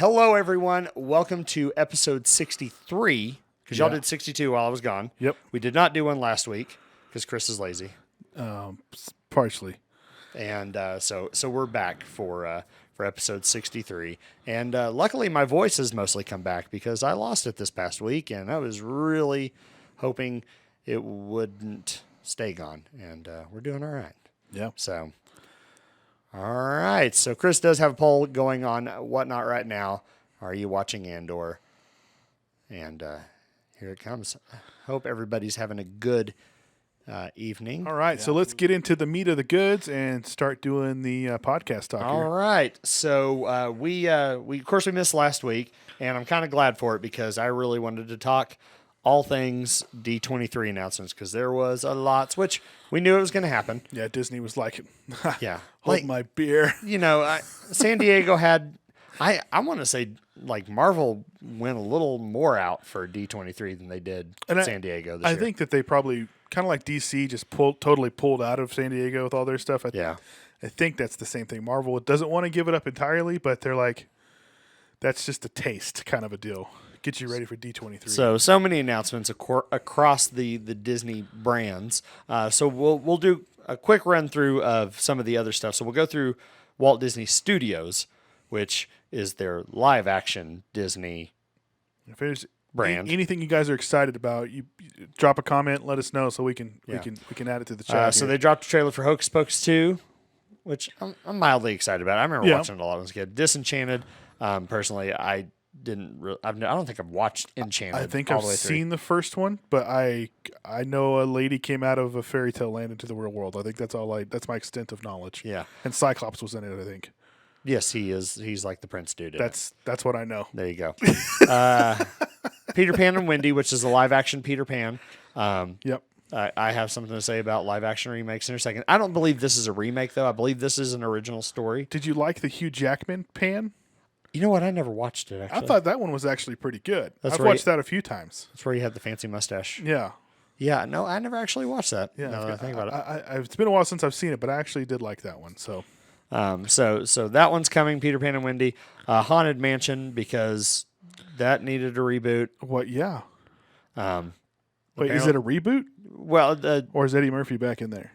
Hello, everyone. Welcome to episode 63, because y'all did 62 while I was gone. Yep. We did not do one last week, because Chris is lazy. Partially. And so we're back for episode 63. And luckily, my voice has mostly come back, because I lost it this past week, and I was really hoping it wouldn't stay gone. And we're doing all right. Yeah. So... all right, so Chris does have a poll going on Whatnot right now. Are you watching Andor? And here it comes. Hope everybody's having a good evening. All right, so let's get into the meat of the goods and start doing the podcast talk All here. right, so we of course we missed last week, and I'm kind of glad for it because I really wanted to talk all things D23 announcements because there was a lot, which we knew it was going to happen. Yeah, Disney was like, yeah, hold my beer. You know, San Diego had, I want to say, like, Marvel went a little more out for D23 than they did San Diego this year. I think that they probably, kind of like DC, just totally pulled out of San Diego with all their stuff. I think that's the same thing. Marvel doesn't want to give it up entirely, but they're like, that's just a taste kind of a deal. Get you ready for D23. So many announcements across the Disney brands. So we'll do a quick run through of some of the other stuff. So we'll go through Walt Disney Studios, which is their live action Disney brand. Anything you guys are excited about, you drop a comment, let us know so we can add it to the chat. So they dropped a trailer for Hocus Pocus 2, which I'm mildly excited about. I remember watching it a lot when I was a kid. Disenchanted, personally, I don't think I've watched Enchanted. I think I've seen the first one, but I know a lady came out of a fairy tale land into the real world. I think that's my extent of knowledge. Yeah. And Cyclops was in it, I think. Yes, he is. He's like the prince dude. That's what I know. There you go. Peter Pan and Wendy, which is a live action Peter Pan. Yep. I have something to say about live action remakes in a second. I don't believe this is a remake though. I believe this is an original story. Did you like the Hugh Jackman Pan? You know what? I never watched it, actually. I thought that one was actually pretty good. I've watched that a few times. That's where he had the fancy mustache. Yeah. Yeah, no, I never actually watched that. Yeah, now that I think about it. It's been a while since I've seen it, but I actually did like that one. So that one's coming, Peter Pan and Wendy. Haunted Mansion, because that needed a reboot. What? Yeah. Wait, apparently- is it a reboot? Well, Or is Eddie Murphy back in there?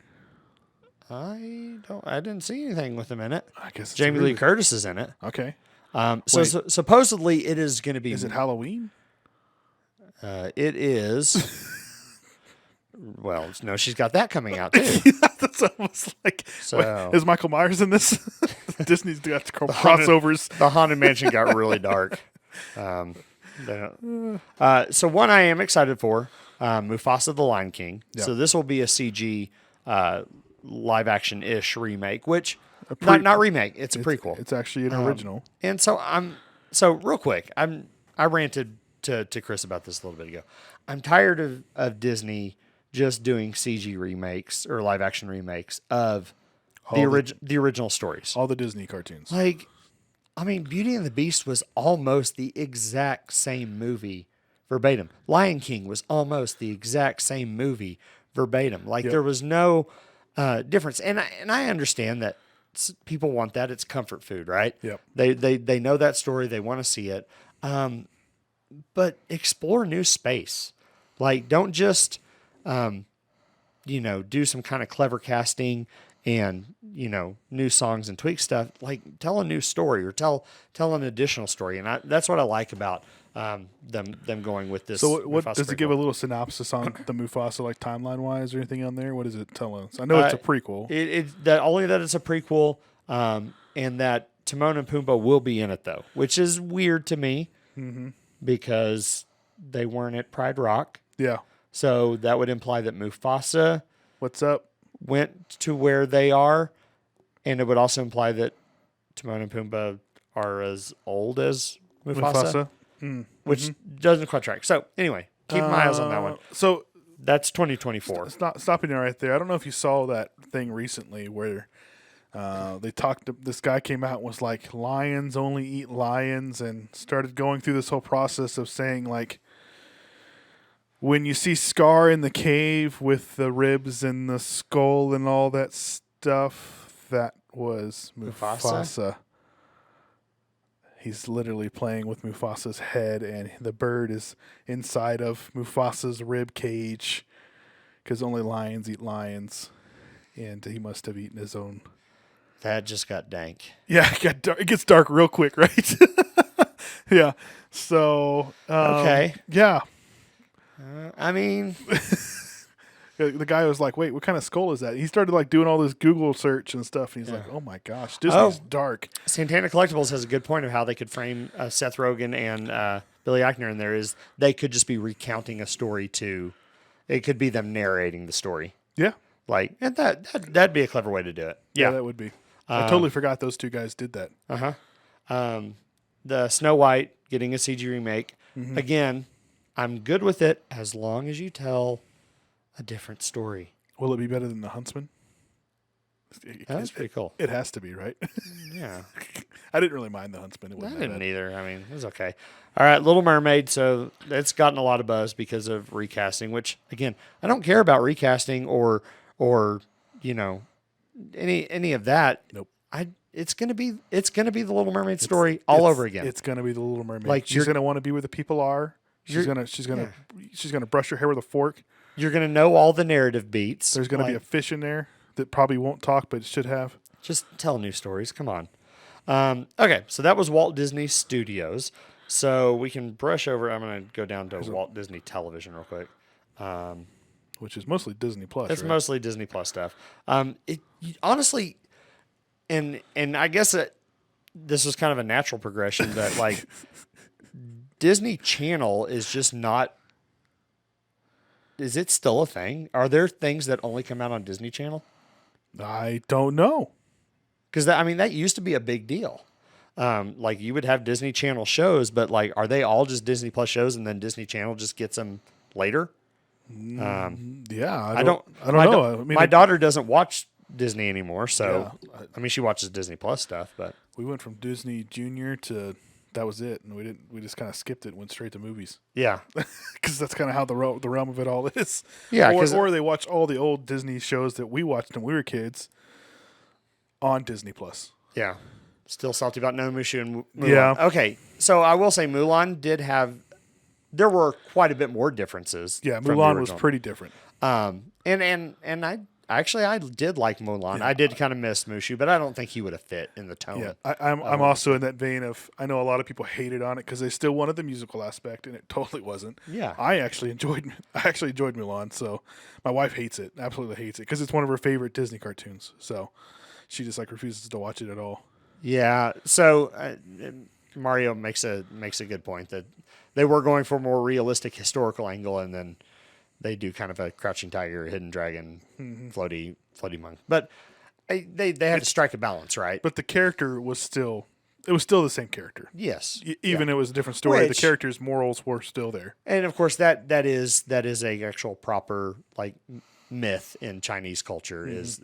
I didn't see anything with him in it. I guess it's Jamie Lee Curtis is in it. Okay. So supposedly it is going to be. Is it Halloween? It is. Well, no, she's got that coming out too. That's almost like. So, is Michael Myers in this? Disney's got crossovers. The Haunted Mansion got really dark. So one I am excited for, Mufasa the Lion King. Yeah. So this will be a CG live action ish remake, which not remake. It's a prequel. It's actually an original. And so real quick, I ranted to Chris about this a little bit ago. I'm tired of Disney just doing CG remakes or live action remakes of the original stories. All the Disney cartoons. Like, I mean, Beauty and the Beast was almost the exact same movie verbatim. Lion King was almost the exact same movie verbatim. Like, there was no difference. And I understand that people want that. It's comfort food, right? Yep. They know that story. They want to see it. But explore new space. Like, don't just, do some kind of clever casting and, new songs and tweak stuff. Like, tell a new story or tell an additional story. And that's what I like about them going with this. So what Mufasa does it give a little synopsis on the Mufasa, like timeline wise or anything on there? What does it tell us? I know it's a prequel. Only that it's a prequel, and that Timon and Pumbaa will be in it though, which is weird to me because they weren't at Pride Rock. Yeah. So that would imply that Mufasa What's up? went to where they are, and it would also imply that Timon and Pumbaa are as old as Mufasa. Which doesn't quite track. So anyway, keep my eyes on that one. So that's 2024. Stopping you right there. I don't know if you saw that thing recently where they talked. This guy came out and was like, "Lions only eat lions," and started going through this whole process of saying like, when you see Scar in the cave with the ribs and the skull and all that stuff, that was Mufasa. he's literally playing with Mufasa's head, and the bird is inside of Mufasa's rib cage, because only lions eat lions, and he must have eaten his own. That just got dank. Yeah, it gets dark real quick, right? Yeah. So Okay. Yeah. I mean, the guy was like, "Wait, what kind of skull is that?" He started like doing all this Google search and stuff, and he's like, "Oh my gosh, Disney's dark." Santana Collectibles has a good point of how they could frame Seth Rogen and Billy Eichner in there. Is they could just be recounting a story too. It could be them narrating the story. Yeah. Like, and that'd be a clever way to do it. Yeah, that would be. I totally forgot those two guys did that. The Snow White getting a CG remake. Mm-hmm. Again, I'm good with it as long as you tell a different story. Will it be better than The Huntsman? That's pretty cool. It has to be, right? Yeah. I didn't really mind The Huntsman. It I wasn't didn't that either. I mean, it was okay. All right, Little Mermaid. So it's gotten a lot of buzz because of recasting, which, again, I don't care about recasting or you know, any of that. Nope. It's gonna be the Little Mermaid story all over again. It's gonna be the Little Mermaid. Like, she's gonna want to be where the people are. She's gonna brush her hair with a fork. You're gonna know all the narrative beats. There's gonna be a fish in there that probably won't talk, but it should have. Just tell new stories. Come on. Okay, so that was Walt Disney Studios. So we can brush over. I'm gonna go down to Walt Disney Television real quick. Which is mostly Disney Plus. It's right? mostly Disney Plus stuff. Honestly, and I guess this was kind of a natural progression that like Disney Channel is just not. Is it still a thing? Are there things that only come out on Disney Channel? I don't know. Because that used to be a big deal. Like you would have Disney Channel shows, but like, are they all just Disney Plus shows, and then Disney Channel just gets them later? Yeah, I don't know. My daughter doesn't watch Disney anymore, so she watches Disney Plus stuff. But we went from Disney Junior to that was it, and we just kind of skipped it, and went straight to movies. Yeah, because that's kind of how the realm of it all is. Yeah, or they watch all the old Disney shows that we watched when we were kids on Disney Plus. Yeah, still salty about No Mushu and Mulan. Yeah. Okay, so I will say Mulan did have. There were quite a bit more differences. Yeah, Mulan was pretty different. And I did like Mulan. Yeah. I did kind of miss Mushu, but I don't think he would have fit in the tone. Yeah, I'm also in that vein of I know a lot of people hated on it because they still wanted the musical aspect, and it totally wasn't. Yeah, I actually enjoyed Mulan. So my wife hates it, absolutely hates it, because it's one of her favorite Disney cartoons. So she just like refuses to watch it at all. Yeah. So Mario makes a good point that they were going for a more realistic historical angle, and then they do kind of a crouching tiger, hidden dragon, floaty monk. But they had to strike a balance, right? But the character was still the same character. Yes. Even it was a different story. The character's morals were still there. And of course that is a actual proper like myth in Chinese culture is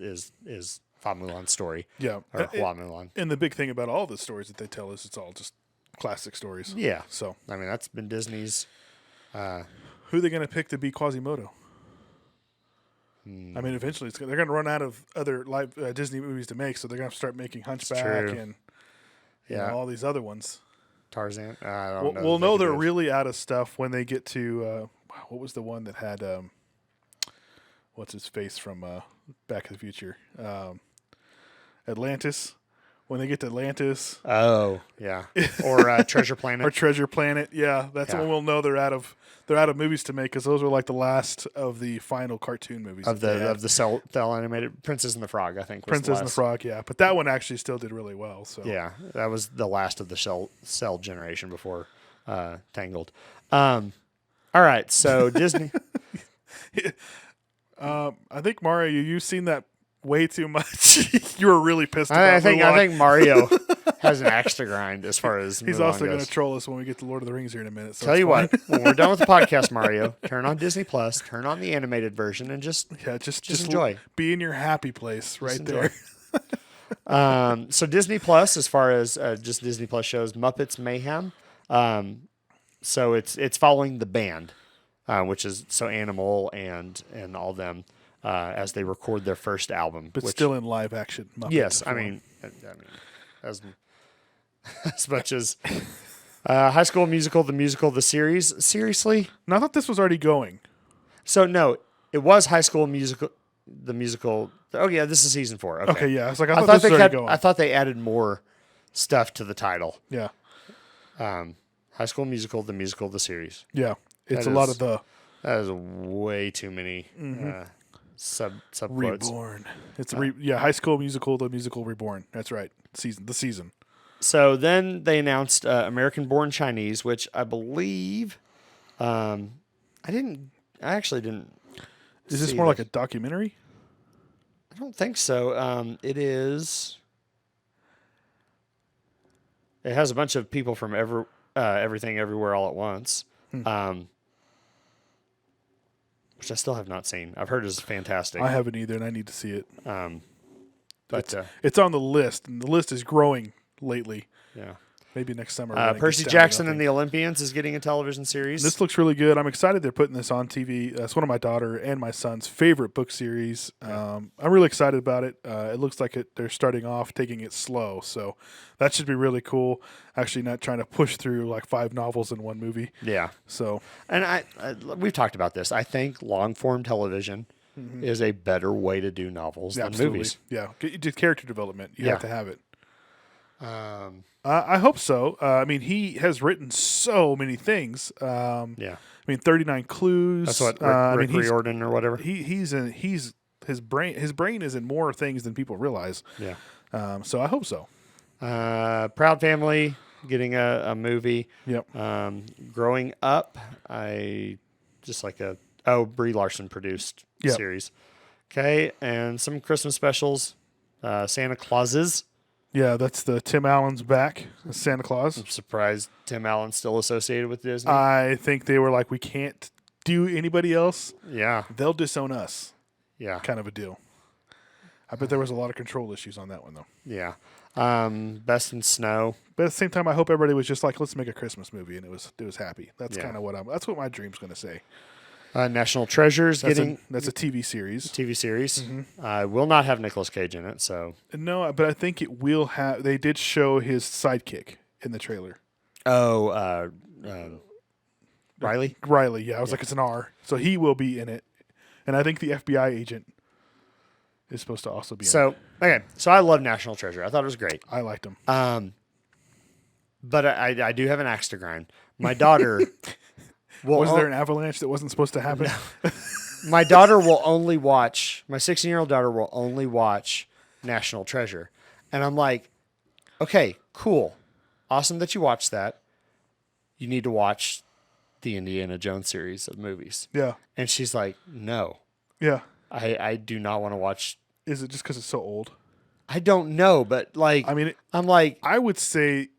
Fa Mulan's story. Yeah. Or Hua Mulan. And the big thing about all the stories that they tell is it's all just classic stories. Yeah. So that's been Disney's. Who are they going to pick to be Quasimodo? Eventually they're going to run out of other live Disney movies to make, so they're going to start making Hunchback and all these other ones. Tarzan. We'll know they're really out of stuff when they get to what was the one that had what's his face from Back to the Future? Atlantis. When they get to Atlantis. Oh, yeah. Or Treasure Planet. Or Treasure Planet. Yeah, that's when we'll know they're out of movies to make, because those were like the last of the final cartoon movies of the cell animated Princess and the Frog, I think. Princess and the Frog, yeah, but that one actually still did really well. So yeah, that was the last of the cell generation before Tangled. All right, so Disney. I think Mario, you've seen that way too much. You were really pissed about I think Mario Mulan. has an axe to grind as far as he's Mulan also goes. going to troll us when we get to Lord of the Rings here in a minute. So Tell you what, when we're done with the podcast, Mario, turn on Disney Plus, turn on the animated version, and just enjoy. Be in your happy place right there. So Disney Plus, as far as just Disney Plus shows, Muppets Mayhem. So it's following the band, which is Animal and all them. As they record their first album, but still in live action. Muppet yes, form. as much as High School Musical, the series. Seriously? No, I thought this was already going. So no, it was High School Musical, the musical. Oh yeah, this is season 4. Okay, Yeah. I was like, I thought this was already going. I thought they added more stuff to the title. Yeah. High School Musical, the series. Yeah. It's a lot of the... That is way too many subquotes. Reborn. It's High School Musical, the musical Reborn. That's right. The season. So then they announced American Born Chinese, which I believe I actually didn't. Is this more like a documentary? I don't think so. It is. It has a bunch of people from everything, everywhere, all at once. Which I still have not seen. I've heard is fantastic. I haven't either, and I need to see it. But it's on the list, and the list is growing lately. Yeah. Maybe next summer. Percy Jackson and the Olympians is getting a television series. This looks really good. I'm excited they're putting this on TV. It's one of my daughter and my son's favorite book series. I'm really excited about it. It looks like they're starting off taking it slow, so that should be really cool. Actually, not trying to push through like 5 novels in one movie. Yeah. So, and we've talked about this. I think long form television is a better way to do novels than movies. Yeah, just character development. You have to have it. I hope so. I mean, he has written so many things. I mean, 39 Clues. That's what Rick Riordan or whatever. His brain is in more things than people realize. Yeah. So I hope so. Proud Family getting a movie. Yep. Growing Up, I just like Brie Larson produced series. Okay, and some Christmas specials. Santa Clauses. Yeah, that's the Tim Allen's back, Santa Claus. I'm surprised Tim Allen's still associated with Disney. I think they were like, we can't do anybody else. Yeah. They'll disown us. Yeah. Kind of a deal. I bet there was a lot of control issues on that one, though. Yeah. Best in Snow. But at the same time, I hope everybody was just like, let's make a Christmas movie, and it was happy. That's kind of that's what my dream's going to say. National Treasures that's a TV series. Will not have Nicolas Cage in it, so no. But I think it will have. They did show his sidekick in the trailer. Oh, Riley. Riley, yeah. I was like, it's an R, so he will be in it, and I think the FBI agent is supposed to also be. in it. Okay, so I love National Treasure. I thought it was great. I liked him. But I do have an axe to grind. My daughter. Was there an avalanche that wasn't supposed to happen? No. My daughter will only watch, my 16-year-old daughter will only watch National Treasure. And I'm like, okay, cool. Awesome that you watched that. You need to watch the Indiana Jones series of movies. Yeah. And she's like, no. Yeah. I do not want to watch. Is it just because it's so old? I don't know, but like, I mean, I'm like, I would say,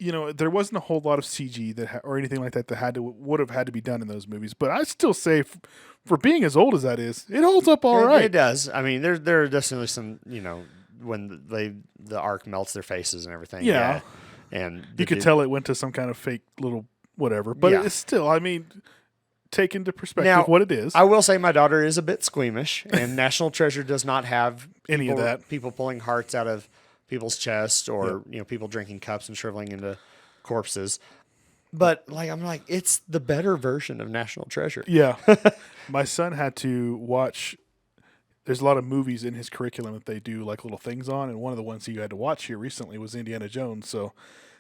there wasn't a whole lot of CG or anything like that would have had to be done in those movies. But I still say, for being as old as that is, it holds up all right. It does. I mean, there are definitely some, when the Ark melts their faces and everything. Yeah. And you could tell it went to some kind of fake little whatever. But it's still, I mean, take into perspective what it is. I will say my daughter is a bit squeamish, and National Treasure does not have any of that. People pulling hearts out of people's chests or people drinking cups and shriveling into corpses. But I'm like, it's the better version of National Treasure. Yeah. My son had to watch. There's a lot of movies in his curriculum that they do like little things on, and one of the ones he had to watch here recently was Indiana Jones. So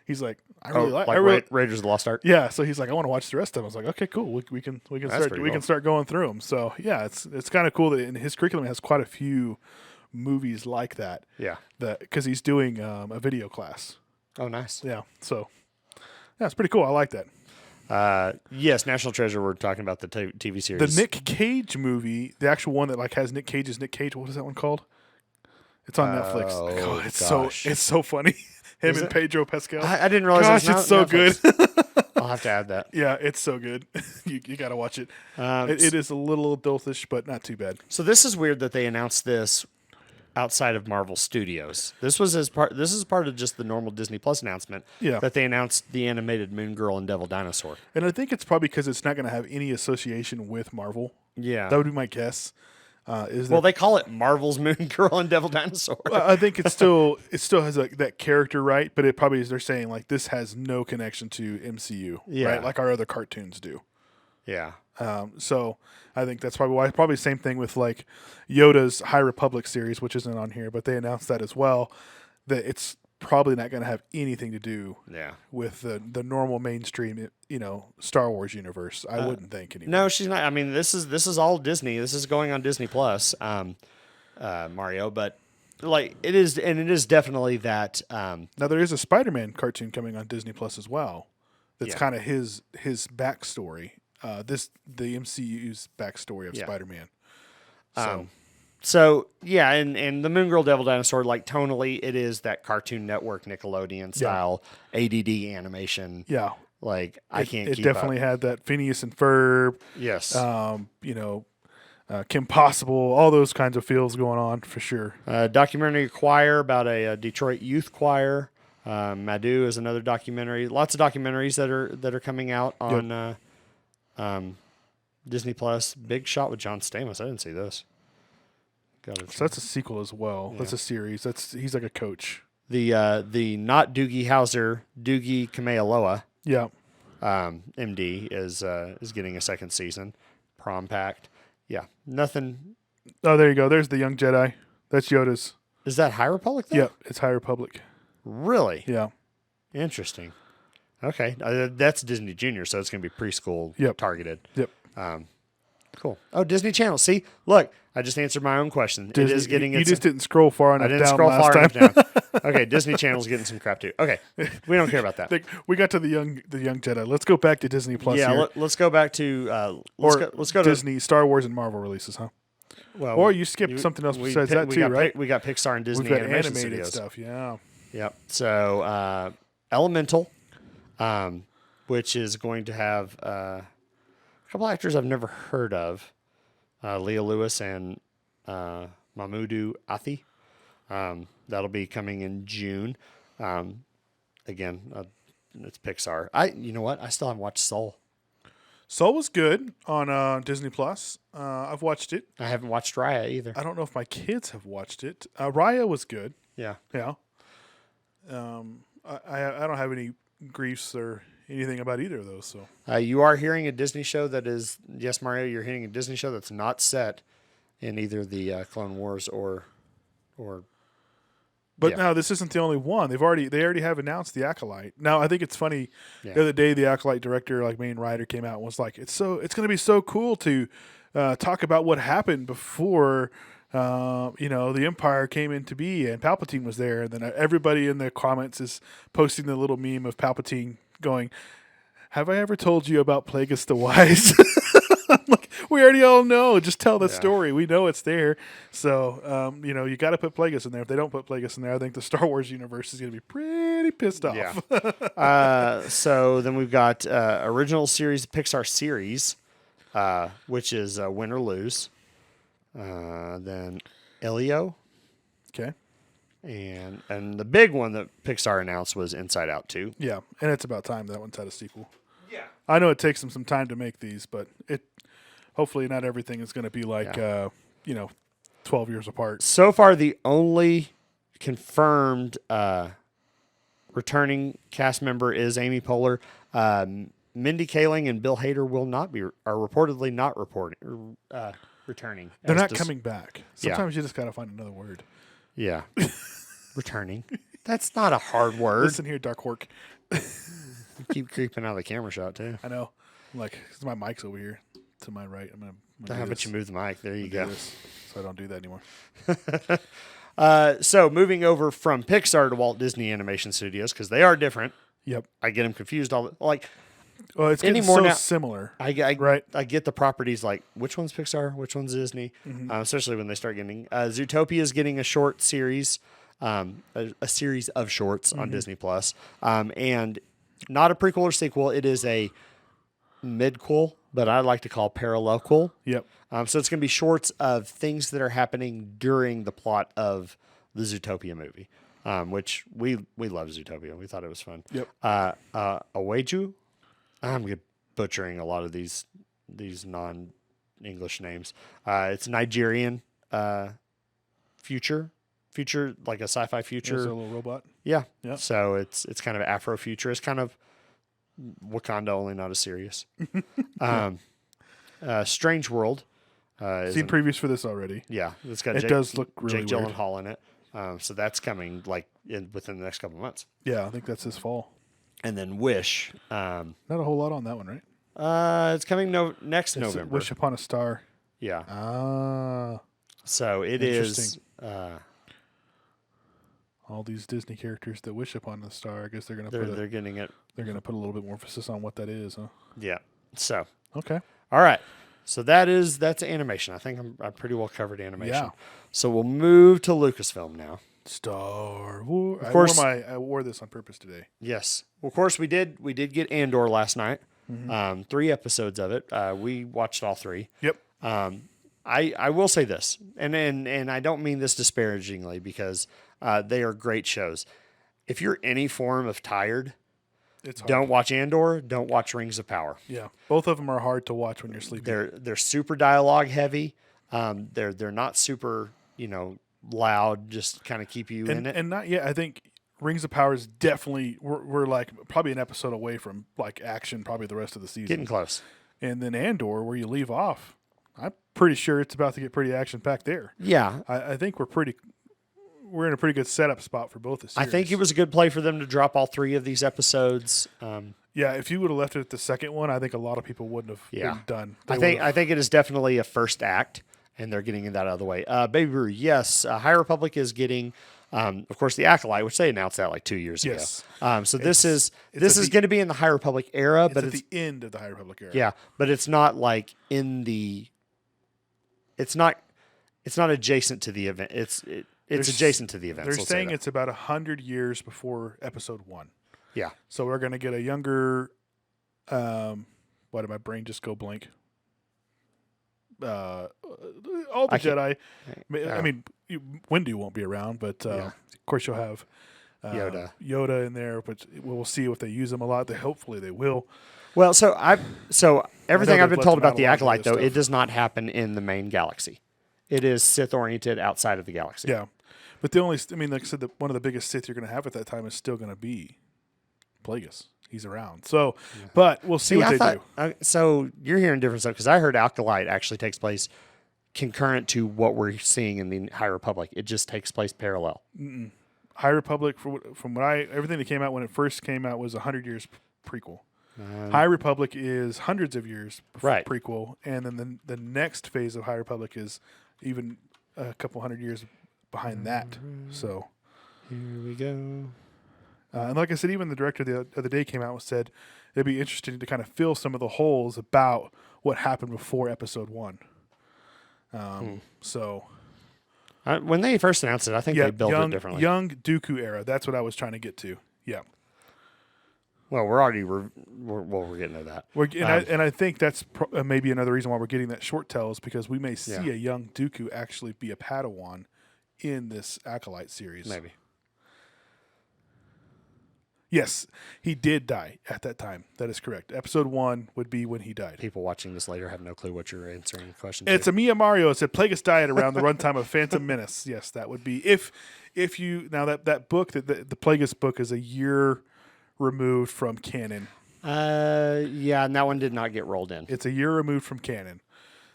he's like, Raiders of the Lost Ark. Yeah. So he's like, I want to watch the rest of them. I was like, okay, cool. We can start going through them. So yeah, it's kind of cool that in his curriculum has quite a few movies like that. Yeah. Because he's doing a video class. Oh, nice. Yeah. So yeah, it's pretty cool. I like that. Yes, National Treasure. We're talking about the TV series. The Nick Cage movie, the actual one that has Nick Cage. What is that one called? It's on Netflix. Oh, it's so funny. Him and Pedro Pascal. I didn't realize. Gosh, it's so Netflix. good. I'll have to add that. Yeah, it's so good. You got to watch it. It is a little adultish, but not too bad. So this is weird that they announced this outside of Marvel Studios. This is part of just the normal Disney Plus announcement. Yeah. That they announced the animated Moon Girl and Devil Dinosaur. And I think it's probably because it's not going to have any association with Marvel. Yeah. That would be my guess. Well, they call it Marvel's Moon Girl and Devil Dinosaur. I think it still has that character, right? But it probably is. They're saying like this has no connection to MCU, right? Like our other cartoons do. Yeah. So I think that's probably why. Probably same thing with like Yoda's High Republic series, which isn't on here, but they announced that as well. That it's probably not going to have anything to do with the normal mainstream, Star Wars universe. I wouldn't think anymore. No, she's not. I mean, this is all Disney. This is going on Disney Plus, Mario. But like it is, and it is definitely that. Now there is a Spider-Man cartoon coming on Disney Plus as well. That's kind of his backstory. The MCU's backstory of Spider-Man. So yeah, and the Moon Girl Devil Dinosaur, like tonally, it is that Cartoon Network Nickelodeon style ADD animation. Yeah, like I can't. It keep definitely up. had that Phineas and Ferb. Yes. Kim Possible, all those kinds of feels going on for sure. Documentary choir about a Detroit youth choir. Madhu is another documentary. Lots of documentaries that are coming out on Disney Plus. Big Shot with John Stamos. I didn't see this. So that's a sequel as well. Yeah. That's a series. He's like a coach. The not Doogie Howser, Doogie Kamealoa. Yeah. MD is getting a second season. Prom Pact. Yeah. Nothing. Oh, there you go. There's the Young Jedi. That's Yoda's. Is that High Republic? Though? Yeah, it's High Republic. Really? Yeah. Interesting. Okay, that's Disney Junior, so it's going to be preschool targeted. Yep. Cool. Oh, Disney Channel. See, look, I just answered my own question. Disney, it is getting. You just didn't scroll far enough. I didn't down scroll last far time. enough down. Okay, Disney Channel's getting some crap too. Okay, we don't care about that. We got to the young Jedi. Let's go back to Disney Plus. Yeah, here. let's go back to let's go Disney, to Star Wars, and Marvel releases, huh? Well, or you skipped something else besides that too, right? We got Pixar and Disney We've got animation animated studios. stuff. Yeah. Yep. So Elemental, which is going to have a couple actors I've never heard of, Leah Lewis and Mamoudou Athie. That'll be coming in June. Again, it's Pixar. You know what? I still haven't watched Soul. Soul was good on Disney Plus. I've watched it. I haven't watched Raya either. I don't know if my kids have watched it. Raya was good. Yeah. Yeah. I don't have any griefs or anything about either of those. So you are hearing a Disney show that is, yes, Mario, you're hearing a Disney show that's not set in either the Clone Wars or. But no, this isn't the only one. They already have announced the Acolyte. Now I think it's funny. Yeah. The other day, the Acolyte director, like main writer, came out and was like, "It's going to be so cool to talk about what happened before." The Empire came into be and Palpatine was there. And then everybody in the comments is posting the little meme of Palpatine going, "Have I ever told you about Plagueis the Wise?" Like, we already all know. Just tell the story. We know it's there. So, you got to put Plagueis in there. If they don't put Plagueis in there, I think the Star Wars universe is going to be pretty pissed off. Yeah. So then we've got original series, Pixar series, which is Win or Lose. Then Elio. Okay. And the big one that Pixar announced was Inside Out 2. Yeah, and it's about time that one's had a sequel. Yeah. I know it takes them some time to make these, but hopefully not everything is going to be like 12 years apart. So far, the only confirmed returning cast member is Amy Poehler. Mindy Kaling and Bill Hader are reportedly not returning. They're not coming back. Sometimes you just got to find another word. Yeah. Returning. That's not a hard word. Listen here, Dark Hork. You keep creeping out of the camera shot, too. I know. Like, my mic's over here to my right. I'm gonna How about you move the mic? There you go. So I don't do that anymore. So moving over from Pixar to Walt Disney Animation Studios, because they are different. Yep. I get them confused well, it's getting so similar. I get the properties like which one's Pixar, which one's Disney, especially when they start getting Zootopia is getting a short series, a series of shorts on Disney Plus, and not a prequel or sequel. It is a midquel, but I like to call parallelquel. Yep. So it's going to be shorts of things that are happening during the plot of the Zootopia movie, which we love Zootopia. We thought it was fun. Yep. Aweju. I'm butchering a lot of these non-English names. It's Nigerian. future, like a sci-fi future. There's a little robot. Yeah. Yeah. So it's kind of Afrofuturist, kind of Wakanda, only not as serious. Strange World. Seen previews for this already. Yeah, it's got It does look really Jake weird. Gyllenhaal in it. So that's coming within the next couple of months. Yeah, I think that's this fall. And then Wish. Not a whole lot on that one, right? It's coming next It's November. Wish Upon a Star. Yeah. Ah. So it is. Interesting. All these Disney characters that wish upon a star. I guess they're gonna They're getting it. they're gonna put a little bit more emphasis on what that is, huh? Yeah. So Okay. all right. So that's animation. I think I'm pretty well covered animation. Yeah. So we'll move to Lucasfilm now. Star Wars. Of course. I wore this on purpose today. Yes. Well, of course we did get Andor last night. Mm-hmm. 3 episodes of it. We watched all 3. Yep. I will say this, and I don't mean this disparagingly because they are great shows. If you're any form of tired, It's hard. don't watch Andor. Don't watch Rings of Power. Yeah. Both of them are hard to watch when you're sleeping. They're super dialogue heavy. They're not super loud. Just kind of keep you in it. And not yet. I think Rings of Power is definitely we're like probably an episode away from like action. Probably the rest of the season. Getting close. And then Andor, where you leave off, I'm pretty sure it's about to get pretty action packed there. Yeah. I think we're in a pretty good setup spot for both the series. I think it was a good play for them to drop all 3 of these episodes. Yeah, if you would have left it at the second one, I think a lot of people wouldn't have been done. I think it is definitely a first act, and they're getting that out of the way. Baby Brew, yes. High Republic is getting, of course, the Acolyte, which they announced that like 2 years Yes. ago. So this is the- going to be in the High Republic era, but at it's the end of the High Republic era. yeah, but it's not like in the. It's not adjacent to the event. It's adjacent to the event. They're saying it's about 100 years before Episode 1. Yeah. So we're going to get a younger. Why did my brain just go blank? All the Jedi. I mean, Windu won't be around, but of course you'll have Yoda in there. But we'll see if they use them a lot. Hopefully they will. Well, so everything I've been they've told left about them the out a lot of Acolyte, though, this it stuff. does not happen in the main galaxy. It is Sith oriented outside of the galaxy. Yeah. But like I said, one of the biggest Sith you're going to have at that time is still going to be Plagueis. He's around. So, but we'll see what they do. So you're hearing different stuff because I heard Acolyte actually takes place concurrent to what we're seeing in the High Republic. It just takes place parallel. High Republic, from everything that came out when it first came out was 100 years prequel. High Republic is hundreds of years prequel, and then the next phase of High Republic is even a couple hundred years behind that. So here we go. And like I said, even the director the other day came out and said it'd be interesting to kind of fill some of the holes about what happened before Episode 1. So when they first announced it, I think they built it differently. Young Dooku era. That's what I was trying to get to. Yeah. Well, we're already we're getting to that. I think that's maybe another reason why we're getting that short tell is because we may see a young Dooku actually be a Padawan in this Acolyte series. Maybe. Yes, he did die at that time. That is correct. Episode 1 would be when he died. People watching this later have no clue what you're answering the question. It's a Mia Mario. It said Plagueis died around the runtime of Phantom Menace. Yes, that would be if you now that book that the Plagueis book is a year removed from canon. Yeah, and that one did not get rolled in. It's a year removed from canon,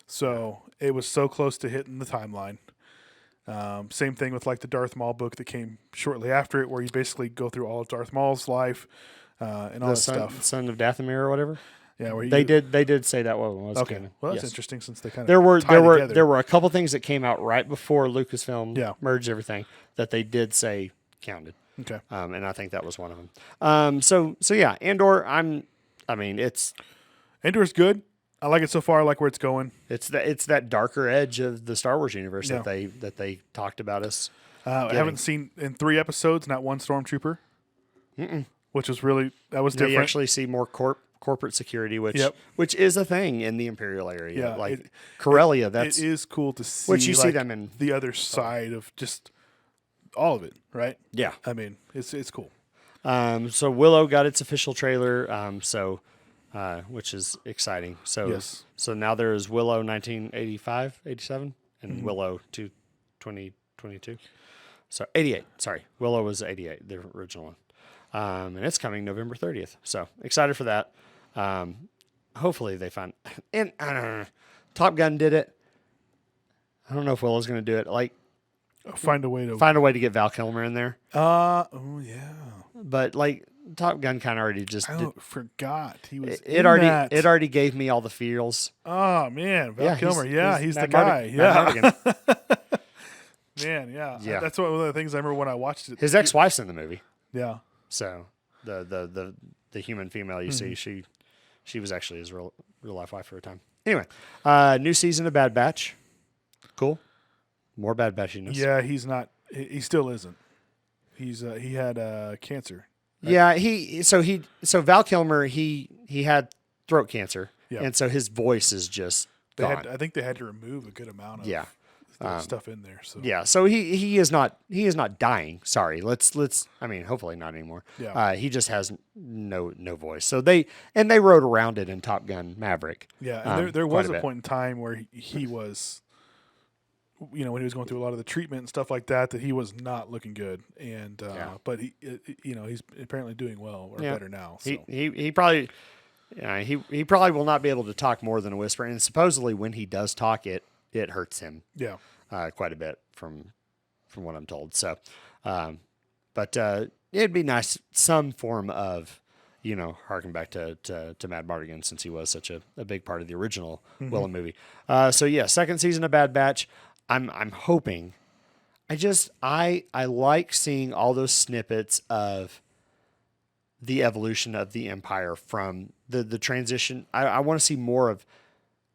so it was so close to hitting the timeline. Same thing with like the Darth Maul book that came shortly after it, where you basically go through all of Darth Maul's life and all that stuff. Son of Dathomir or whatever. Yeah, where they did say that one was okay. canon. Well, that's interesting since they kind of there together. were a couple things that came out right before Lucasfilm merged everything that they did say counted. Okay, and I think that was one of them. So yeah, Andor. Andor's good. I like it so far. I like where it's going. It's that darker edge of the Star Wars universe that they talked about us. I haven't seen in 3 episodes not one stormtrooper, which was different. You actually see more corporate security, which is a thing in the Imperial area. Yeah, like Corellia. It is cool to see. Which you see them in the other side of just all of it, right? Yeah, I mean it's cool. So Willow got its official trailer. Which is exciting. So yes. So now there is Willow 1985, 87, and Willow 2022. So 88. Sorry, Willow was 88, the original one, and it's coming November 30th. So excited for that. Hopefully they find and Top Gun did it. I don't know if Willow's going to do it. Like find a way to get Val Kilmer in there. Oh yeah. But like Top Gun kind of already just forgot he was. It already gave me all the feels. Oh man, Val Kilmer. He's the guy. Man, yeah. That's one of the things I remember when I watched it. His ex-wife's in the movie. Yeah. So the human female you see, she was actually his real life wife for a time. Anyway, new season of Bad Batch. Cool. More Bad Batchiness. Yeah, he's not. He still isn't. He had cancer. Right? Yeah, so Val Kilmer he had throat cancer, and so his voice is just gone. I think they had to remove a good amount of stuff in there. So so he is not dying. Sorry, let's I mean hopefully not anymore. Yeah. He just has no voice. So they wrote around it in Top Gun Maverick. Yeah, and there was a point in time where he was. When he was going through a lot of the treatment and stuff like that he was not looking good, and but he's apparently doing well or better now. So. He probably he probably will not be able to talk more than a whisper, and supposedly when he does talk, it hurts him quite a bit from what I'm told. So, but it'd be nice some form of harken back to Mad Mardigan, since he was such a big part of the original Willow movie. So yeah, second season of Bad Batch. I'm hoping. I like seeing all those snippets of the evolution of the Empire from the transition. I want to see more of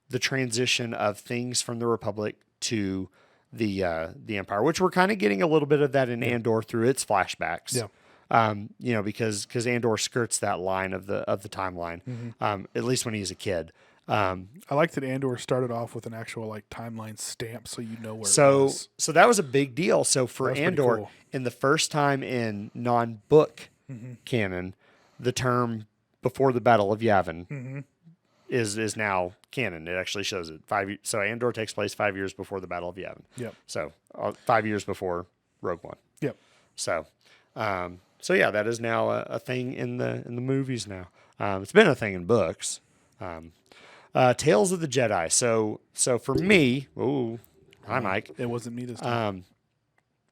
the transition of things from the Republic to the Empire, which we're kind of getting a little bit of that in Andor through its flashbacks. Yeah. Because Andor skirts that line of the timeline, at least when he's a kid. I like that Andor started off with an actual timeline stamp, so you know where it was. So that was a big deal. So for Andor, cool. In the first time in non-book canon, the term "before the Battle of Yavin" is now canon. It actually shows it. So Andor takes place 5 years before the Battle of Yavin. Yep. So 5 years before Rogue One. Yep. So, yeah, that is now a thing in the movies now. It's been a thing in books. Tales of the Jedi. So for me, hi Mike. It wasn't me this time.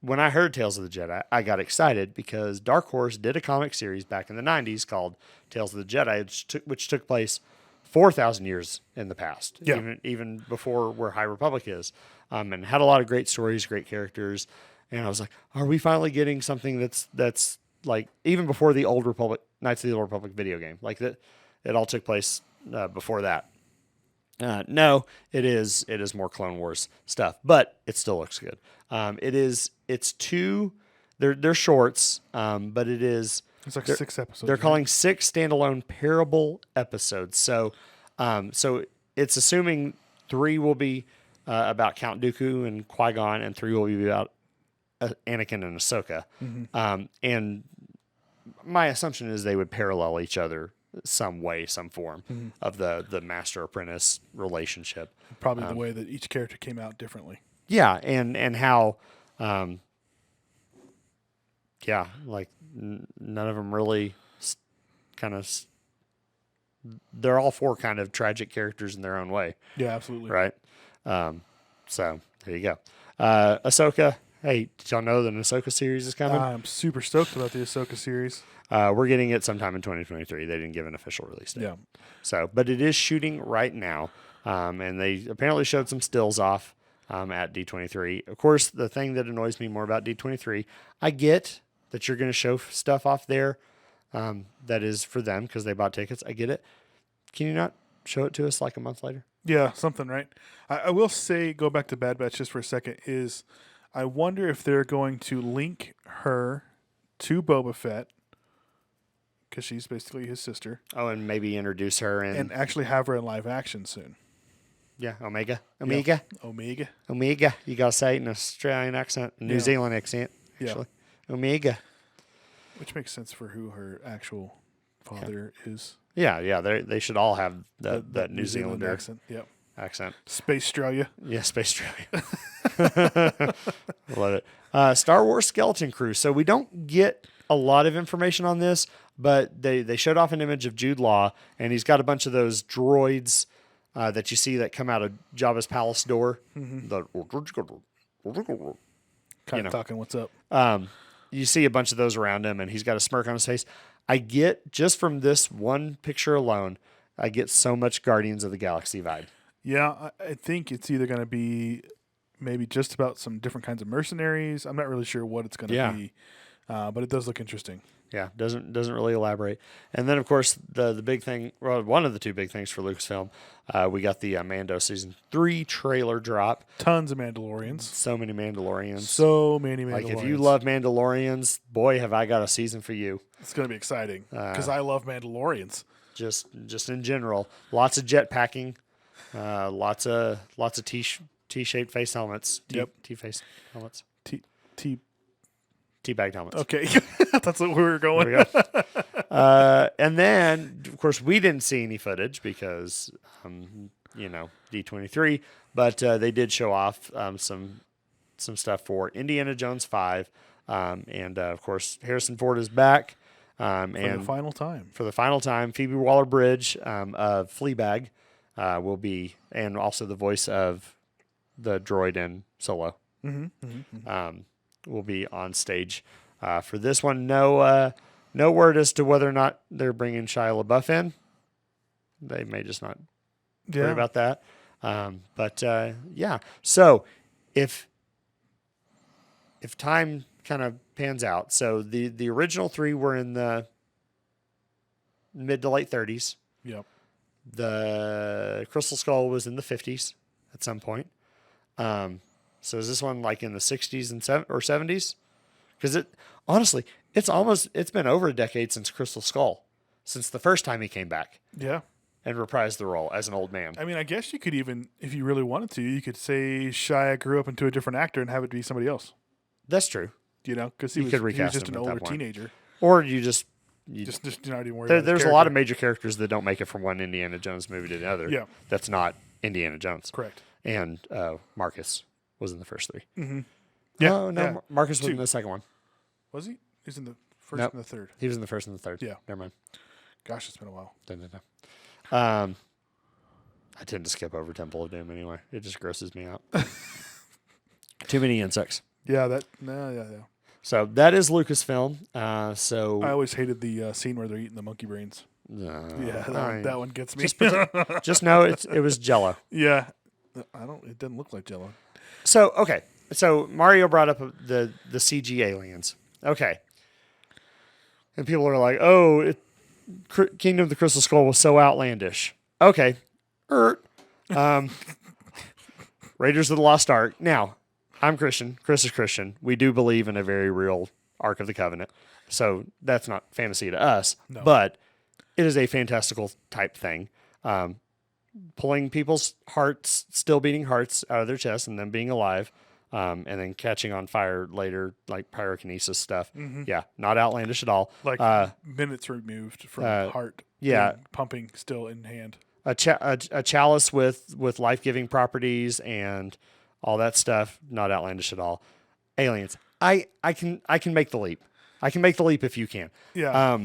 When I heard Tales of the Jedi, I got excited because Dark Horse did a comic series back in the 90s called Tales of the Jedi, which took place 4,000 years in the past, even before where High Republic is, and had a lot of great stories, great characters. And I was like, are we finally getting something that's like even before the Old Republic, Knights of the Old Republic video game? Like that, it all took place before that. No, it is more Clone Wars stuff, but it still looks good. It's two, they're shorts, but it is. It's like 6 episodes. They're calling 6 standalone parable episodes. So it's assuming 3 will be about Count Dooku and Qui-Gon, and 3 will be about Anakin and Ahsoka. And my assumption is they would parallel each other some way, some form of the master-apprentice relationship. Probably the way that each character came out differently. Yeah, and how, none of them really kind of. They're all 4 kind of tragic characters in their own way. Yeah, absolutely. Right. So there you go. Ahsoka. Hey, did y'all know that an Ahsoka series is coming? I'm super stoked about the Ahsoka series. We're getting it sometime in 2023. They didn't give an official release date. Yeah. So, but it is shooting right now, and they apparently showed some stills off at D23. Of course, the thing that annoys me more about D23, I get that you're going to show stuff off there that is for them because they bought tickets. I get it. Can you not show it to us like a month later? Yeah, something, right? I will say, go back to Bad Batch just for a second, is I wonder if they're going to link her to Boba Fett, because she's basically his sister. Oh, and maybe introduce her and actually have her in live action soon. Yeah, Omega. Omega. You got to say it in an Australian accent, New Zealand accent, actually. Yeah. Omega. Which makes sense for who her actual father is. Yeah. They should all have that New Zealand accent. Yep. accent. Space Australia. Yeah, Space Australia. Love it. Star Wars Skeleton Crew. So we don't get a lot of information on this, but they showed off an image of Jude Law, and he's got a bunch of those droids that you see that come out of Jabba's palace door. The Kind of talking what's up. you see a bunch of those around him, and he's got a smirk on his face. I get, just from this one picture alone, I get so much Guardians of the Galaxy vibe. Yeah, I think it's either going to be maybe just about some different kinds of mercenaries. I'm not really sure what it's going to be, but it does look interesting. Yeah, doesn't really elaborate. And then, of course, the big thing, well, one of the two big things for Lucasfilm, we got the Mando Season 3 trailer drop. Tons of Mandalorians. So many Mandalorians. So many Mandalorians. Like, if you love Mandalorians, boy, have I got a season for you. It's going to be exciting because I love Mandalorians. Just in general. Lots of jet packing. Lots of T-shaped face helmets. T-face helmets. T-bagged helmets. Okay. That's what we were going. There we go. And then, of course, we didn't see any footage because, D23. But they did show off some stuff for Indiana Jones 5. And, of course, Harrison Ford is back. For the final time. For the final time, Phoebe Waller-Bridge of Fleabag will be, and also the voice of the droid in Solo. Will be on stage for this one. No word as to whether or not they're bringing Shia LaBeouf in. They may just not worry about that. But so if time kind of pans out, so the original three were in the mid to late 30s. Yep. The Crystal Skull was in the 50s at some point. So is this one like in the 60s and 70s? Because it's been over a decade since Crystal Skull, since the first time he came back. Yeah. And reprised the role as an old man. I mean, I guess you could even, if you really wanted to, you could say Shia grew up into a different actor and have it be somebody else. That's true. Because he was just an older teenager. Or you just not even worried. There's a lot of major characters that don't make it from one Indiana Jones movie to the other. Yeah. That's not Indiana Jones. Correct. And Marcus was in the first three. Mm-hmm. Yeah. Marcus was in the second one. Was he? He was in the first and the third. He was in the first and the third. Yeah. Never mind. Gosh, it's been a while. I tend to skip over Temple of Doom anyway. It just grosses me out. Too many insects. Yeah. So that is Lucasfilm. So I always hated the scene where they're eating the monkey brains. That one gets me. Just know it was Jello. Yeah. It doesn't look like Jello. So, okay. So Mario brought up the CG aliens. Okay. And people are like, oh, Kingdom of the Crystal Skull was so outlandish. Okay. Raiders of the Lost Ark. Now, I'm Christian. Chris is Christian. We do believe in a very real Ark of the Covenant. So that's not fantasy to us. No. But it is a fantastical type thing. Pulling people's hearts, still beating hearts out of their chests and them being alive, and then catching on fire later, like pyrokinesis stuff. Mm-hmm. Yeah, not outlandish at all. Like minutes removed from heart pumping still in hand. A chalice with life-giving properties and all that stuff, not outlandish at all. Aliens. I can make the leap. I can make the leap if you can. Yeah.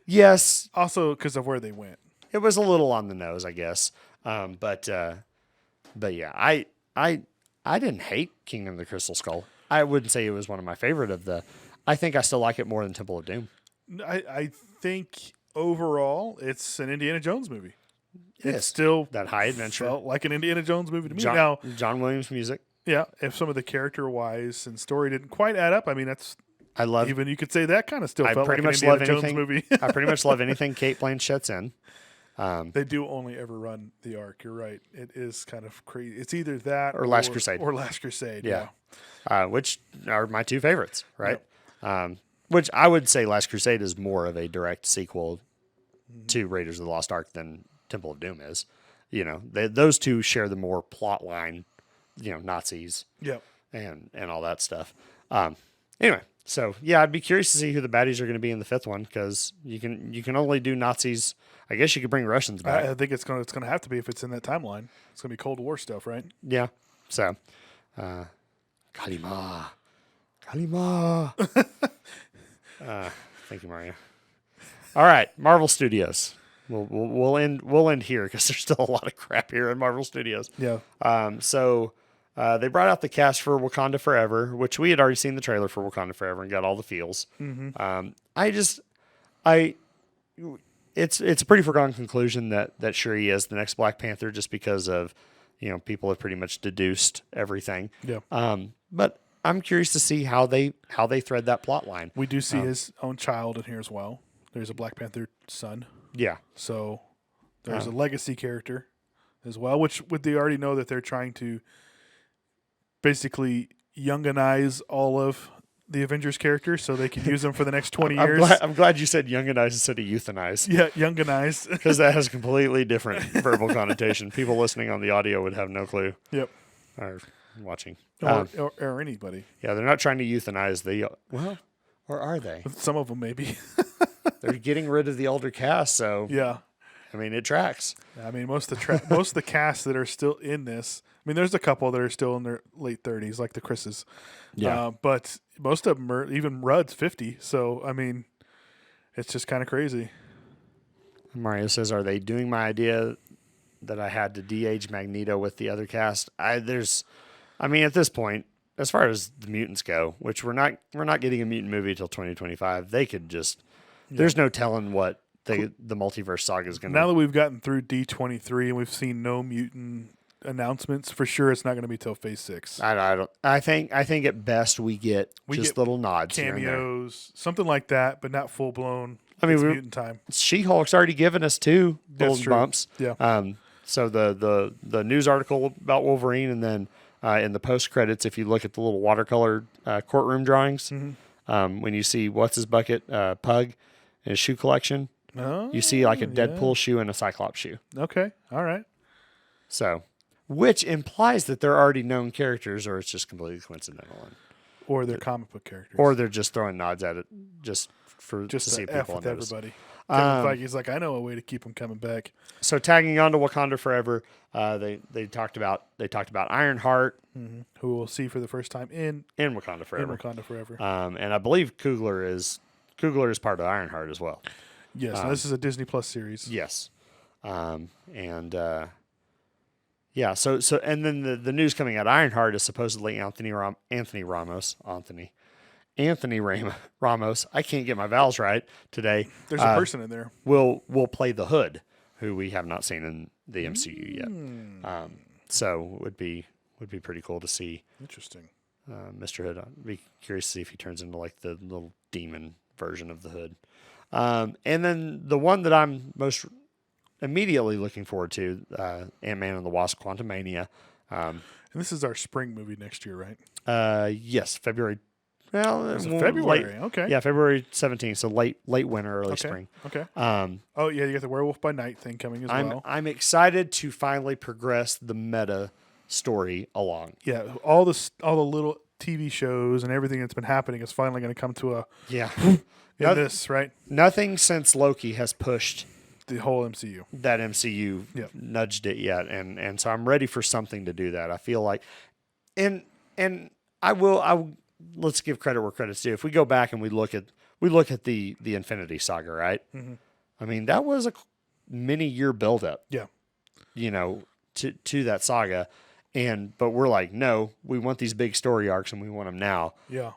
Yes. Also because of where they went. It was a little on the nose, I guess. But yeah, I didn't hate Kingdom of the Crystal Skull. I wouldn't say it was one of my favorite of the. I think I still like it more than Temple of Doom. I think overall it's an Indiana Jones movie. It's still that high adventure, felt like an Indiana Jones movie to me. John Williams music. Yeah, if some of the character wise and story didn't quite add up, I mean even you could say that kind of still felt like an Indiana Jones movie. I pretty much love anything Kate Blanchett's in. They do only ever run the Ark. You're right. It is kind of crazy. It's either that or Last Crusade. Or Last Crusade, yeah. Which are my two favorites, right? Yep. Which I would say Last Crusade is more of a direct sequel to Raiders of the Lost Ark than Temple of Doom is. Those two share the more plot line, Nazis yep. and all that stuff. Anyway, So yeah, I'd be curious to see who the baddies are going to be in the fifth one, because you can only do Nazis. I guess you could bring Russians back. I think it's gonna have to be if it's in that timeline. It's gonna be Cold War stuff, right? Yeah. So, Kalima. Thank you, Mario. All right, Marvel Studios. We'll end here because there's still a lot of crap here in Marvel Studios. Yeah. So they brought out the cast for Wakanda Forever, which we had already seen the trailer for Wakanda Forever and got all the feels. Mm-hmm. It's a pretty foregone conclusion that Shuri is the next Black Panther, just because of, people have pretty much deduced everything. Yeah. But I'm curious to see how they thread that plot line. We do see his own child in here as well. There's a Black Panther son. Yeah. So there's a legacy character as well, which would they already know that they're trying to basically younganize all of the Avengers characters so they can use them for the next 20 years. I'm glad you said younginize instead of euthanize. Yeah, younganize. Because that has a completely different verbal connotation. People listening on the audio would have no clue. Yep. Or watching. Or anybody. Yeah, they're not trying to euthanize or are they? Some of them maybe. They're getting rid of the older cast, so yeah. I mean, it tracks. I mean, most of the cast that are still in this. I mean, there's a couple that are still in their late 30s, like the Chris's. Yeah. But most of them are, even Rudd's 50. So I mean, it's just kind of crazy. Mario says, "Are they doing my idea that I had to de-age Magneto with the other cast?" At this point, as far as the mutants go, which we're not getting a mutant movie till 2025. They could just. Yeah. There's no telling what the multiverse saga is going to. Now that we've gotten through D23 and we've seen no mutant announcements, for sure it's not going to be till Phase 6. I think at best we get little nods, cameos, something like that, but not full blown. I mean, mutant time. She-Hulk's already given us 2 little bumps. Yeah. So the news article about Wolverine, and then in the post credits, if you look at the little watercolor courtroom drawings, when you see what's his bucket Pug in his shoe collection, you see like a Deadpool shoe and a Cyclops shoe. Okay, all right. So, which implies that they're already known characters, or it's just completely coincidental, or they're comic book characters, or they're just throwing nods at it just to see if people with notice. Everybody. Kevin Feige's like, I know a way to keep them coming back. So tagging on to Wakanda Forever, they talked about Ironheart, who we'll see for the first time in Wakanda Forever. And I believe Coogler is part of Ironheart as well. Yes, this is a Disney Plus series. Yes, and then the news coming out of Ironheart is supposedly Anthony Ramos. I can't get my vowels right today. There's a person in there. Will play the Hood, who we have not seen in the MCU yet. So would be pretty cool to see. Interesting. Mr. Hood. I'd be curious to see if he turns into like the little demon version of the Hood. And then the one that I'm most immediately looking forward to, Ant-Man and the Wasp: Quantumania. And this is our spring movie next year, right? Yes, February. Well, February. Okay. Yeah, February 17th. So late winter, early spring. Okay. You got the Werewolf by Night thing coming as well. I'm excited to finally progress the meta story along. Yeah, all the little TV shows and everything that's been happening is finally going to come to a this, right? Nothing since Loki has pushed the whole MCU. That MCU nudged it yet, and so I'm ready for something to do that. I feel like, and I will. Let's give credit where credit's due. If we go back and we look at the Infinity Saga, right? Mm-hmm. I mean, that was a many year buildup. Yeah, to that saga, but we're like, no, we want these big story arcs and we want them now. Yeah,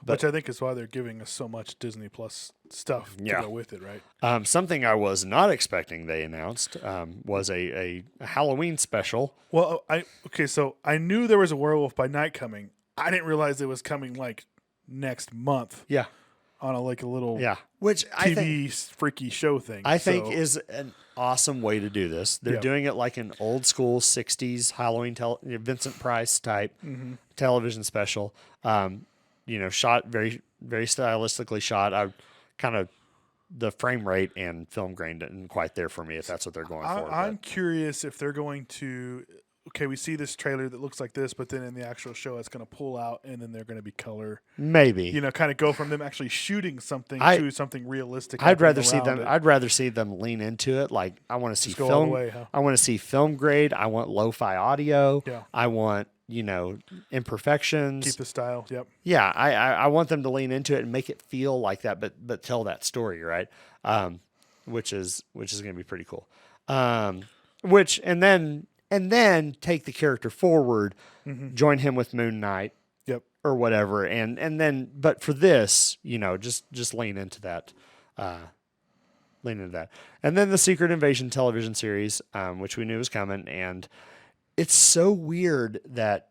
which I think is why they're giving us so much Disney Plus stuff to go with it, right? Something I was not expecting they announced was a Halloween special. Well, so I knew there was a Werewolf by Night coming. I didn't realize it was coming like next month. Yeah. On a little which I think freaky show thing. I think is an awesome way to do this. They're doing it like an old school 60s Halloween Vincent Price type television special. Shot very very stylistically shot. I kind of the frame rate and film grain isn't quite there for me if that's what they're going for. I'm curious if they're going to okay, we see this trailer that looks like this, but then in the actual show, it's going to pull out, and then they're going to be color. Maybe. You know, kind of go from them actually shooting something to something realistic. I'd rather see them. I'd rather see them lean into it. Like I want to see Just go film. all the way, huh? I want to see film grade. I want lo-fi audio. Yeah. I want imperfections. Keep the style. Yep. Yeah, I want them to lean into it and make it feel like that, but tell that story, right? Which is going to be pretty cool. And then take the character forward, join him with Moon Knight, Yep. or whatever, and then but for this, just lean into that. And then the Secret Invasion television series, which we knew was coming, and it's so weird that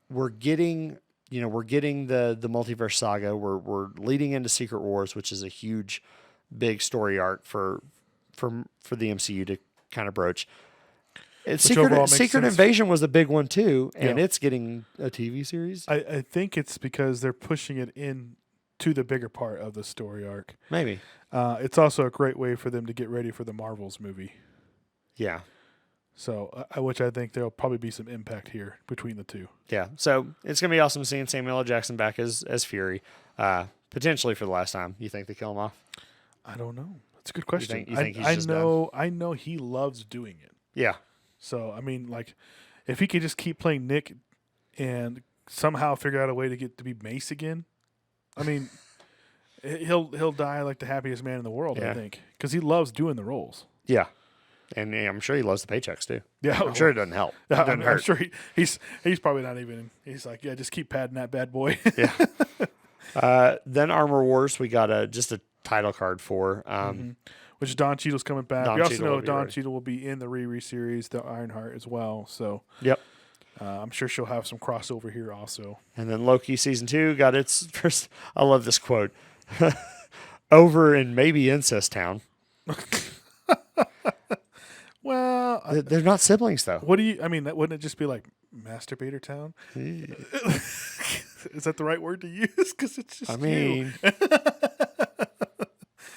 we're getting the multiverse saga. We're leading into Secret Wars, which is a huge, big story arc for the MCU to kind of broach. Secret Invasion was a big one too, and it's getting a TV series. I think it's because they're pushing it in to the bigger part of the story arc. Maybe. It's also a great way for them to get ready for the Marvels movie. Yeah. So, which I think there'll probably be some impact here between the two. Yeah. So it's gonna be awesome seeing Samuel L. Jackson back as Fury, potentially for the last time. You think they kill him off? I don't know. That's a good question. You think he's just done? I know he loves doing it. Yeah. So I mean, like, if he could just keep playing Nick and somehow figure out a way to get to be Mace again, I mean, he'll die like the happiest man in the world. Yeah. I think because he loves doing the roles. Yeah. And I'm sure he loves the paychecks too. Yeah, I'm sure it doesn't help. It doesn't hurt. I'm sure he's probably not even. He's like, yeah, just keep padding that bad boy. Yeah. Then Armor Wars, we got just a title card for. Which Don Cheadle's coming back. Don We also Cheadle know will be Don ready. Cheadle will be in the Riri series, the Ironheart as well. So Yep. I'm sure she'll have some crossover here also. And then Loki season 2 got its first. I love this quote. Over in maybe Incest Town. Well, They're not siblings though. what do you? I mean, wouldn't it just be like Masturbator Town? Is that the right word to use? Because it's just. I mean,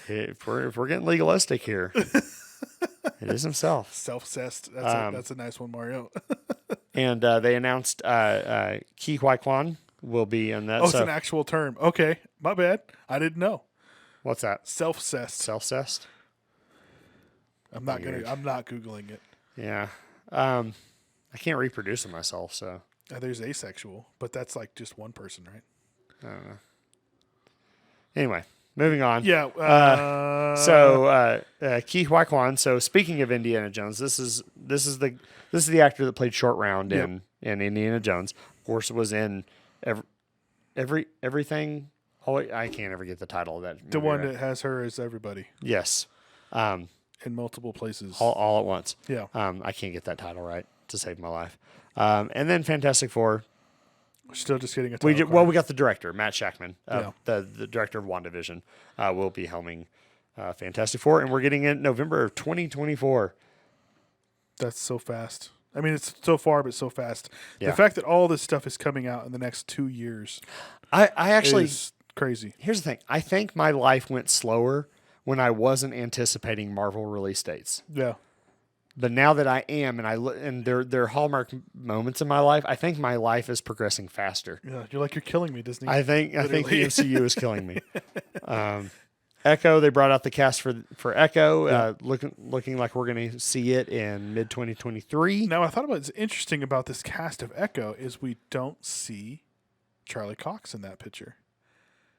if we're getting legalistic here, it is himself. Self-cessed. That's a nice one, Mario. And they announced Ki Huai Kwan will be in that. Oh, it's an actual term. Okay, my bad. I didn't know. What's that? Self-cessed. Self-cessed? I'm not googling it. Yeah. I can't reproduce it myself, so. There's asexual, but that's like just one person, right? I don't know. Anyway, moving on. Yeah. Ki Huai Kwan. So speaking of Indiana Jones, this is the actor that played Short Round in Indiana Jones. Of course, it was in everything. Oh, I can't ever get the title of that. The movie one right. that has her as everybody. Yes. In multiple places. All at once. Yeah. I can't get that title right to save my life. And then Fantastic Four. We're still just getting a title We got the director, Matt Shackman, Yeah. the director of WandaVision, will be helming Fantastic Four, and we're getting it November of 2024. That's so fast. I mean, it's so far, but so fast. Yeah. The fact that all this stuff is coming out in the next 2 years I actually is crazy. Here's the thing. I think my life went slower when I wasn't anticipating Marvel release dates. Yeah. But now that I am, and there are hallmark moments in my life, I think my life is progressing faster. Yeah. You're killing me, Disney. I think the Literally. MCU is killing me. Echo, they brought out the cast for Echo, looking like we're going to see it in mid 2023. Now, I thought about what's interesting about this cast of Echo is we don't see Charlie Cox in that picture.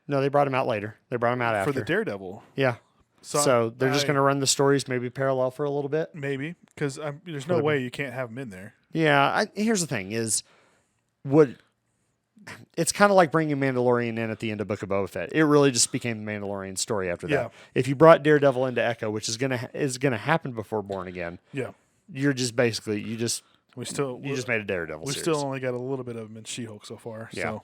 No, they brought him out later. They brought him out after. For the Daredevil. Yeah. So they're just going to run the stories maybe parallel for a little bit. Maybe, because there's no way you can't have him in there. Yeah. Here's the thing is, it's kind of like bringing Mandalorian in at the end of Book of Boba Fett. It really just became the Mandalorian story after that. Yeah. If you brought Daredevil into Echo, which is gonna happen before Born Again, Yeah. you're just basically you just We still made a Daredevil. we series. still only got a little bit of him in She-Hulk so far. Yeah. So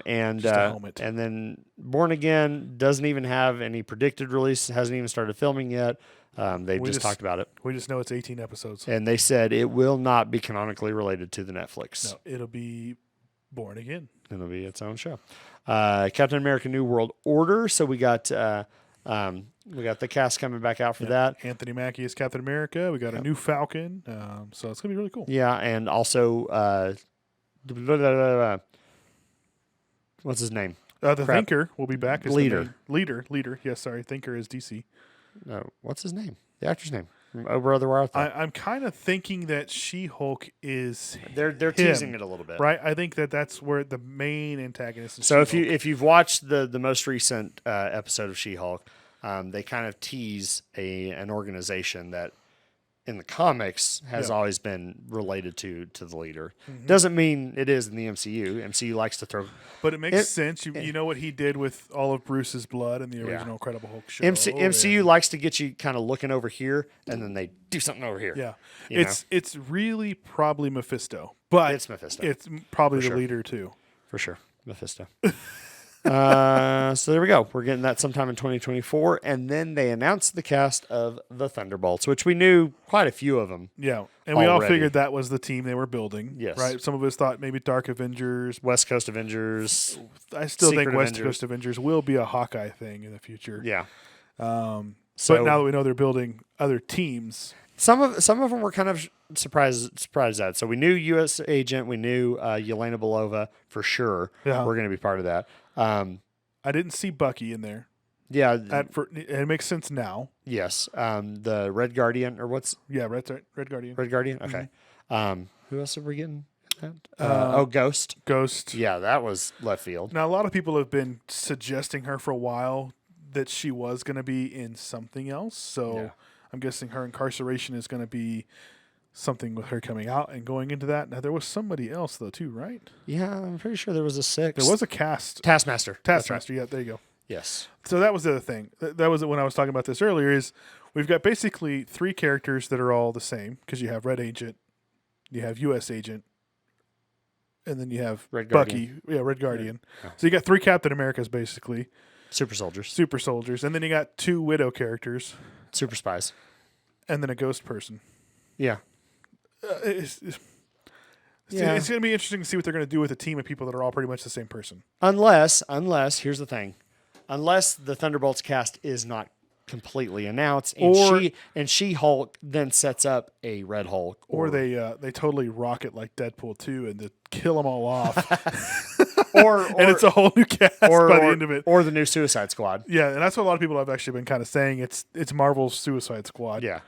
And Just a helmet. and then Born Again doesn't even have any predicted release. Hasn't even started filming yet. They've just talked about it, we just know it's 18 episodes. and they said it will not be canonically related to the Netflix. No, it'll be Born Again. It'll be its own show. Captain America: New World Order. So we got We got the cast coming back out for that. Anthony Mackie is Captain America. We got a new Falcon. So it's going to be really cool. Yeah, and also, what's his name? The Thinker will be back as Leader. Leader. Yes, sorry. Thinker is DC. No, what's his name? The actor's name. From Oh Brother, Where Art Thou? I'm kind of thinking that She-Hulk is They're him, teasing it a little bit. right? I think that's where the main antagonist is. So She-Hulk. if you've watched the most recent episode of She-Hulk, they kind of tease an organization that in the comics has always been related to the leader. Doesn't mean it is in the MCU. MCU likes to throw, but it makes sense. You know what he did with all of Bruce's blood in the original Incredible Hulk show. MCU likes to get you kind of looking over here, and then they do something over here. Yeah, you know? it's really probably Mephisto, but It's Mephisto. It's probably For the sure. leader too. For sure, Mephisto. So there we go. We're getting that sometime in 2024. And then they announced the cast of the Thunderbolts, which we knew quite a few of them. Yeah, and we all Already. figured that was the team they were building. Yes. Right? Some of us thought maybe Dark Avengers. West Coast Avengers. I still Secret think West Avengers. Coast Avengers will be a Hawkeye thing in the future. Yeah. But So now that we know they're building other teams, some of them were kind of surprised at. So we knew U.S. Agent. We knew Yelena Belova for sure. Yeah. We're going to be part of that. I didn't see Bucky in there. Yeah. It makes sense now. Yes. The Red Guardian or what's Yeah, Red Guardian. Red Guardian? Okay. Mm-hmm. Who else are we getting? Ghost. Ghost. Yeah, that was left field. Now, a lot of people have been suggesting her for a while that she was going to be in something else. So Yeah. I'm guessing her incarceration is going to be something with her coming out and going into that. Now, there was somebody else, though, too, right? Yeah, I'm pretty sure there was a sixth. There was a cast. Taskmaster. That's right. Taskmaster, yeah, there you go. Yes. So that was the other thing. That was when I was talking about this earlier is we've got basically three characters that are all the same because you have Red Agent, you have U.S. Agent, and then you have Red Bucky. Guardian. Yeah, Red Guardian. Yeah. So you got three Captain Americas basically, Super soldiers. super soldiers, and then you got two Widow characters, Super spies. and then a ghost person. Yeah. It's Yeah. going to be interesting to see what they're going to do with a team of people that are all pretty much the same person. Unless, here's the thing. Unless the Thunderbolts cast is not completely announced and She-Hulk then sets up a Red Hulk. Or they totally rock it like Deadpool 2 and they kill them all off. And it's a whole new cast by the end of it. Or the new Suicide Squad. Yeah, and that's what a lot of people have actually been kind of saying. It's Marvel's Suicide Squad. Yeah.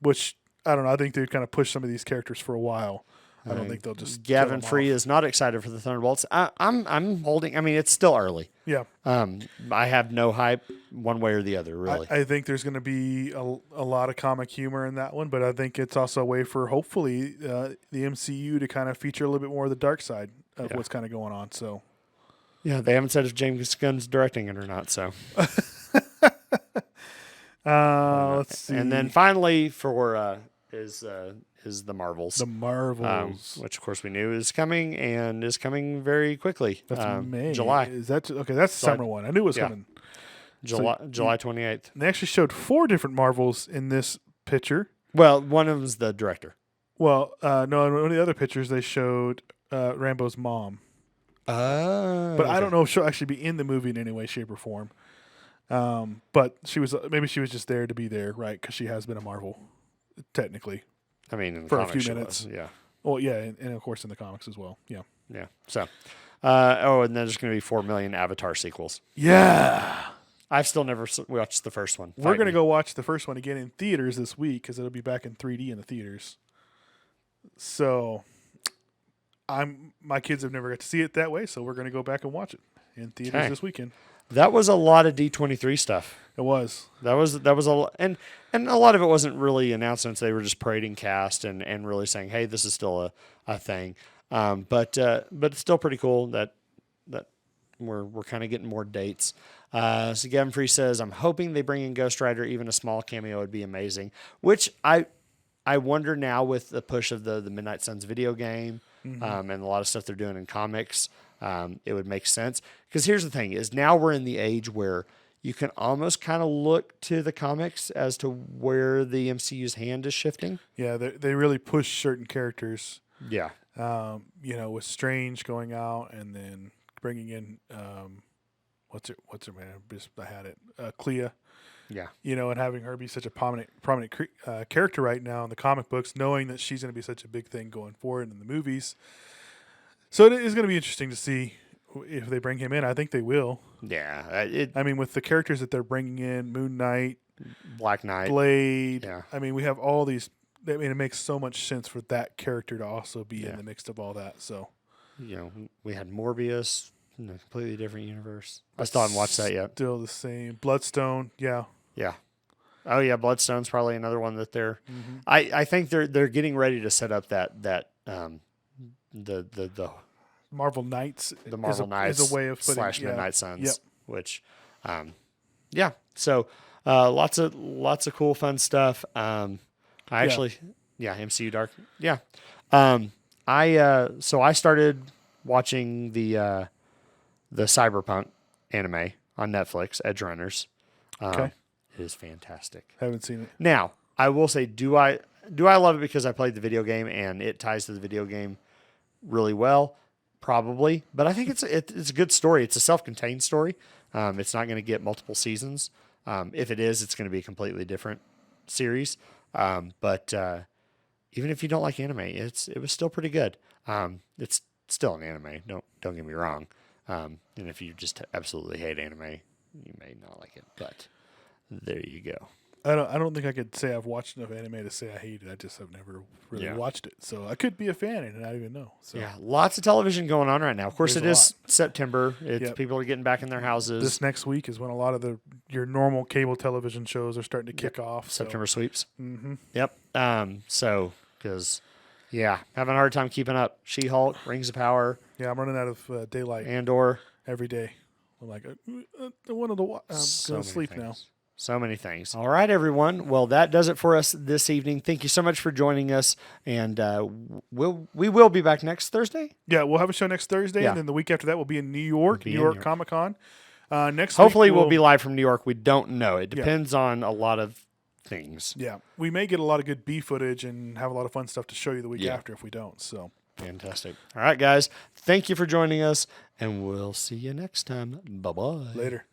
Which, I don't know, I think they've kind of pushed some of these characters for a while. I don't think they'll just Gavin kill them Free off. is not excited for the Thunderbolts. I'm holding. I mean, it's still early. Yeah. I have no hype one way or the other, really. I think there's going to be a lot of comic humor in that one, but I think it's also a way for hopefully the MCU to kind of feature a little bit more of the dark side of what's kind of going on. So, yeah, they haven't said if James Gunn's directing it or not. So, let's see. and then finally for is the Marvels. The Marvels. Which of course we knew is coming and is coming very quickly. That's May. July. Is that okay? That's the summer one. I knew it was coming. July 28th. They actually showed 4 different Marvels in this picture. Well, one of them's the director. Well, no, in one of the other pictures they showed Rambo's mom. Oh. But I don't know if she'll actually be in the movie in any way, shape, or form. But she was just there to be there, right? Because she has been a Marvel, technically. I mean, in the for a comics few she minutes. was, yeah. Well, yeah, and of course in the comics as well. Yeah. Yeah. So, and then there's going to be 4 million Avatar sequels. Yeah. I've still never watched the first one. We're going to go watch the first one again in theaters this week because it'll be back in 3D in the theaters. So, my kids have never got to see it that way, so we're going to go back and watch it in theaters this weekend. That was a lot of D23 stuff. It was. That was a lot, and a lot of it wasn't really announcements. They were just parading cast and really saying, "Hey, this is still a thing." But it's still pretty cool that we're kind of getting more dates. So Gavin Free says, "I'm hoping they bring in Ghost Rider. Even a small cameo would be amazing." Which I wonder now with the push of the Midnight Suns video game and a lot of stuff they're doing in comics, it would make sense. Because here's the thing: is now we're in the age where you can almost kind of look to the comics as to where the MCU's hand is shifting. Yeah, they really push certain characters. Yeah. With Strange going out and then bringing in what's her man? I had it. Clea. Yeah. You know, and having her be such a prominent character right now in the comic books, knowing that she's going to be such a big thing going forward in the movies. So it is going to be interesting to see if they bring him in. I think they will. Yeah. I mean, with the characters that they're bringing in, Moon Knight, Black Knight, Blade. Yeah. I mean, we have all these. I mean, it makes so much sense for that character to also be Yeah. in the mix of all that. So, you know, we had Morbius in a completely different universe. I still haven't watched that yet. Still the same. Bloodstone. Yeah. Yeah. Oh yeah, Bloodstone's probably another one that they're. Mm-hmm. I think they're getting ready to set up that the Marvel Knights. Marvel Knights is a way of putting / Midnight Suns. Yep. Which, yeah. So lots of cool fun stuff. MCU Dark. Yeah. I started watching the Cyberpunk anime on Netflix, Edge Runners. Okay. It is fantastic. Haven't seen it. Now, I will say, do I love it because I played the video game and it ties to the video game really well? Probably, but I think it's a good story. It's a self-contained story. It's not going to get multiple seasons. If it is, it's going to be a completely different series. But even if you don't like anime, it was still pretty good. It's still an anime. Don't get me wrong. And if you just absolutely hate anime, you may not like it. But there you go. I don't think I could say I've watched enough anime to say I hate it. I just have never really watched it. So I could be a fan and not even know. So yeah, lots of television going on right now. Of course, There's it a is September. People are getting back in their houses. This next week is when a lot of your normal cable television shows are starting to kick off. September sweeps. Mm-hmm. Yep. Having a hard time keeping up. She-Hulk, Rings of Power. Yeah, I'm running out of daylight Andor. every day. I'm like, I wanted to. I'm going to sleep now. So many things. All right, everyone. Well, that does it for us this evening. Thank you so much for joining us, and we will be back next Thursday. Yeah, we'll have a show next Thursday, Yeah. and then the week after that we'll be in New York, New York Comic Con. Next Hopefully, week we'll be live from New York. We don't know. It Yeah. depends on a lot of things. Yeah, we may get a lot of good B footage and have a lot of fun stuff to show you the week Yeah. after if we don't. So Fantastic. All right, guys. Thank you for joining us, and we'll see you next time. Bye-bye. later.